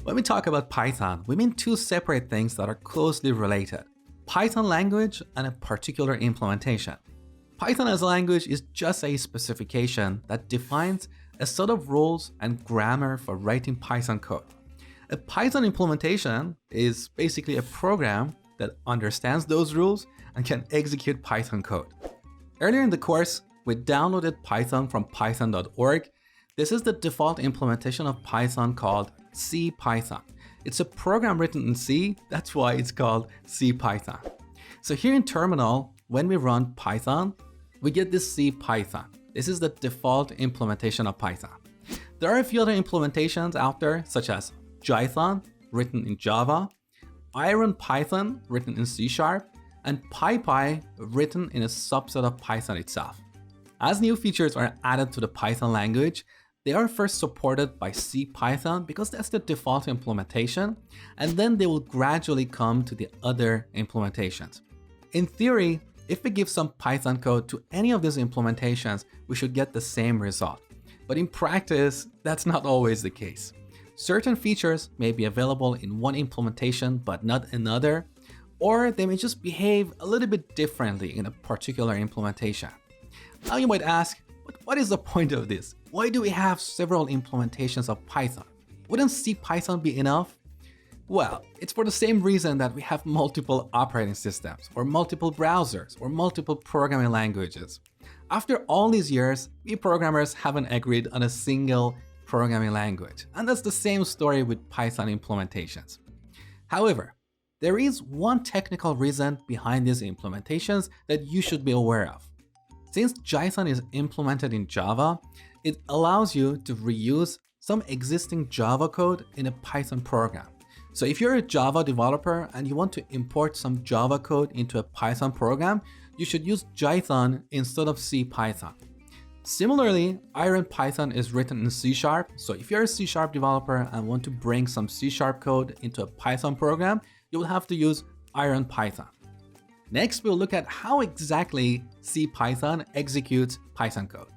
When we talk about Python, we mean two separate things that are closely related: Python language and a particular implementation. Python as a language is just a specification that defines a set of rules and grammar for writing Python code. A Python implementation is basically a program that understands those rules and can execute Python code. Earlier in the course, we downloaded Python from python.org. This is the default implementation of Python called CPython. It's a program written in C, that's why it's called CPython. So here in terminal, when we run Python, we get this CPython. This is the default implementation of Python. There are a few other implementations out there, such as Jython, written in Java, IronPython, written in C#, and PyPy, written in a subset of Python itself. As new features are added to the Python language, they are first supported by CPython because that's the default implementation, and then they will gradually come to the other implementations. In theory, if we give some Python code to any of these implementations, we should get the same result. But in practice, that's not always the case. Certain features may be available in one implementation but not another, or they may just behave a little bit differently in a particular implementation. Now you might ask, but what is the point of this? Why do we have several implementations of Python? Wouldn't CPython be enough? Well, it's for the same reason that we have multiple operating systems, or multiple browsers, or multiple programming languages. After all these years, we programmers haven't agreed on a single programming language, and that's the same story with Python implementations. However, there is one technical reason behind these implementations that you should be aware of. Since Jython is implemented in Java, it allows you to reuse some existing Java code in a Python program. So if you're a Java developer and you want to import some Java code into a Python program, you should use Jython instead of CPython. Similarly, IronPython is written in C#, so if you're a C# developer and want to bring some C# code into a Python program, you will have to use IronPython. Next, we'll look at how exactly CPython executes Python code.